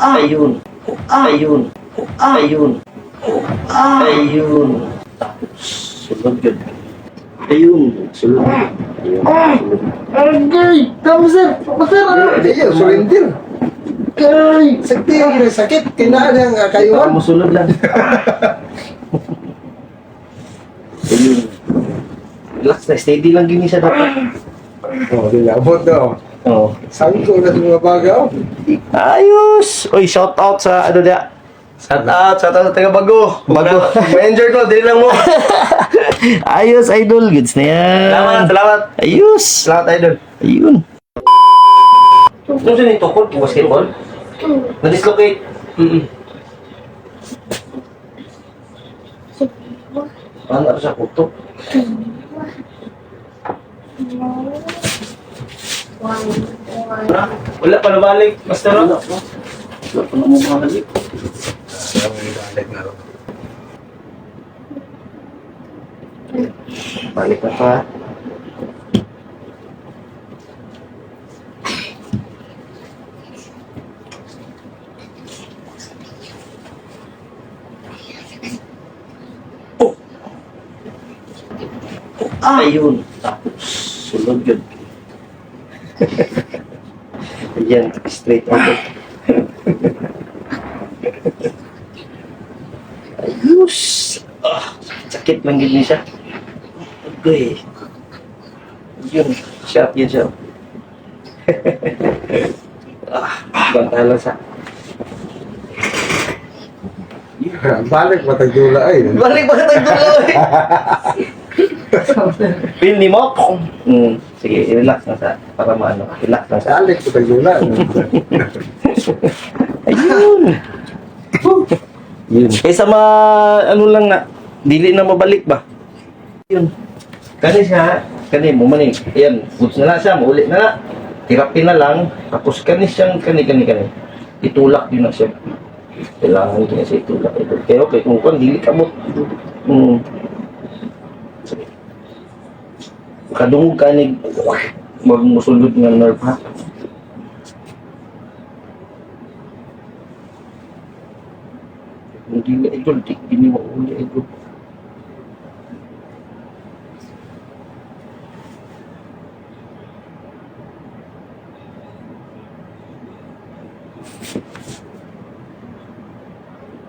Ayun. Ayun. Ayun. Ayun. Sulod yun. Ayun. Sulod. Ayun. Sulod. Agay! Tama sir! Sir! Iya, surrender. Agay! Sakit. Kinaan ang Baka kayuhan. mo sulod lang. Ayun. Relax na. Steady lang gini siya dapat. Oh, dilabot daw. Oo. Sangko na itong mga bagaw. Ayos! Uy, shout out sa ano dia. Shout out sa taga Bago. Ma-enjoy ko, dili lang mo. Ayos, idol. Goods na yan. Salamat. Ayos. Salamat, idol. Ayun. Kung saan yung tukod, basketball? Na-dislocate. Ano sa kutok? Wala pa nabalik. Basta Wala no? pa. Wala pa naman makakalik. Balik na pa. Ayun. Tapos, sulod yun. Ayan, straight out. Ayos. Sakit lang gini siya. Okay. Yun. Shot yun siya. Banta lang sa. Balik matagdula ay. Balik ba tayo doon? Feel ni mo? Sige, relax lang sa. Para maano. Relax lang sa. Balik matagdula. Ayun. Yun. Kaysa ano lang na, dili na mabalik ba? Yun. Kani siya, kani mo maning, ayan, goods na lang siya, maulit na na. Therapy na lang, tapos kani siyang, kani. Itulak yun na siya. Kailangan niya siya itulak. Kaya okay, kung kan, dili ka mo. Sige. Kadungog ka ni, wag musulod nga nerve ha. Hindi na idol, hindi mo uli idol.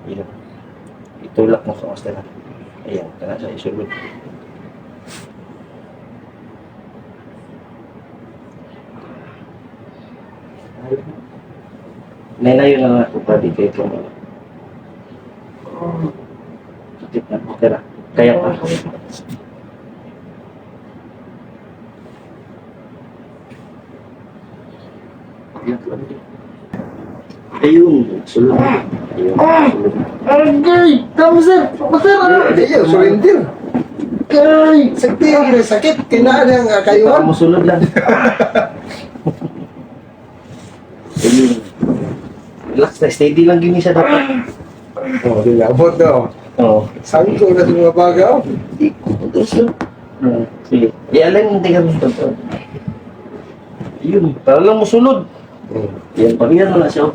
Ayan. Itulak mo sa master. Ayan, kana sa isulod. Nanayo na nga ito pa di kayo kung sakit na. Tara, kaya pa. Ayun, sulod. Ayun, sulod. Agay! Tama sir! Sir! Iya, surrender. Agay! Sakit. Kinaan ang Baka kayuhan. mo sulod lang. Ayun. Relax na, steady lang gini siya dapat. Oh, dilabot daw. Oo. Sangko na itong mga bagaw. Sige. Ialin mo tingnan mo ito. Ayun, para lang mo sulod. Yan, pagyan mo na siya.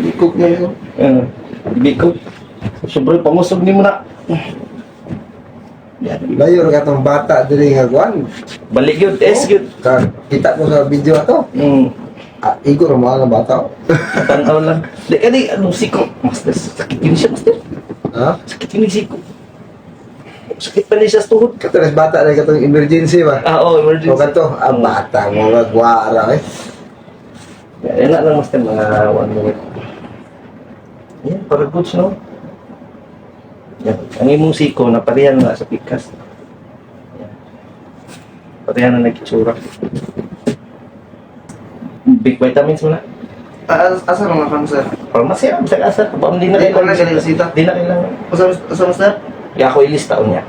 Ikok na yun. Bikot. Sobrang pamusog ni mo na. Yan. Layo ka itong bata dili nga kuan. Balik yun, test yun. Kita mo sa video ato. Igo ra mga bata. Tanaw lang. Di ka di, anong siko? Master, sakit yun siya, master. Ha? Sakit yun yung siko. Sakit pa niya siya sa tuhod. Katulas bata na katong emergency ba? Oo, O emergency. kato, bata mo nga guwara eh. Yan na lang, master, mga 1 minute. Yan, para goods, no? Yan. Ang imong siko, naparihan na sa pikas. Yan. Parihan na nag-itsura. Big vitamins mo na. Asa mga kan, sir? Pharmacy, sa kasa. Di na Hindi ko na kailangan. siya nilasita. Di na kailangan. Asa mo, sir? Kaya ako ilista ko niya.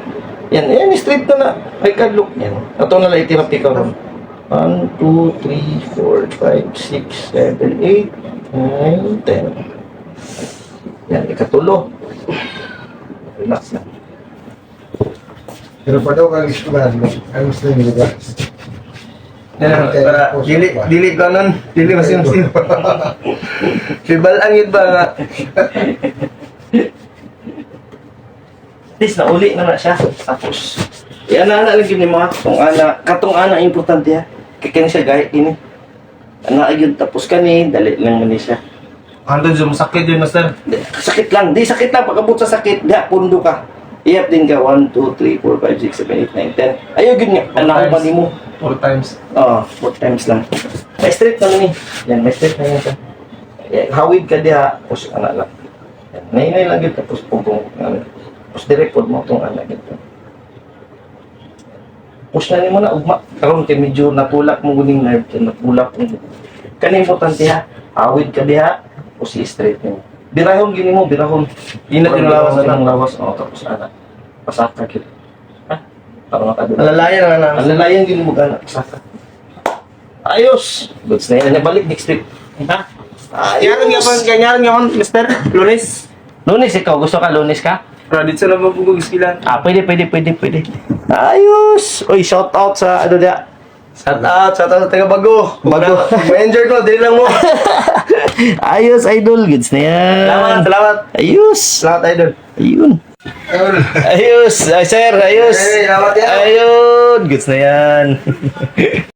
Yan, straight na na. Ay, kadlook. Yan. Ito na lang itirap ikaw. 1, 2, 3, 4, 5, 6, 7, 8, 9, 10. Yan, ikatulo. Relax lang. Pero pa daw kang iskulan mo. Ang gusto nyo lugar. Yan, para dili ko nun. Dili masin-masin. Pibalaan yun ba nga? At least nauli na siya. Tapos, yan na lagi ni mga katong ana importante ha. Kaya siya gaya ini. Ana yun tapos kani dali lang man ni siya. Andun sa masakit yun, master. Sakit lang, di sakit lang pagabot sa sakit, da pundo ka. Iyap din ka 1 2 3 4 5 6 7 8 9 10. Ayaw gid nga ana ko nimo. 4 times. Oo, 4 times lang. May straight na ni. Yan, may straight na yan siya. Hawid ka diha, tapos ana lang. Yan, nainay lang yun, tapos pugong. Tapos direct mo itong ana gito. Push na nimo na ugma. Karon kay medyo natulak mo guning nerve, natulak mo. Kani importante ha. Hawid ka diha, tapos i-straight mo. Birahon gini mo, birahon. Inat yung lawas na na lang lawas. Oo, tapos ana. Pasaka gid. Ha? Para makadula. Alalayan na lang. Ang lalayan din mo gana. Pasaka. Ayos! Goods na yan. Balik next trip. Ha? Ganyaran nga man, mister. Lunes. Lunes ikaw. Gusto ka lunes ka? Pero dito na mabugog iskilan. Pwede. Ayos! Uy, shout out sa ano dia. Shout out sa taga Bago. Bago. Ma-enjoy ko, dili lang mo. Ayos, idol. Goods na yan. Salamat. Ayos. Salamat, idol. Ayun. Ayos. Ay, sir. Ayos. Hey, salamat yan. Ayun. Goods na yan.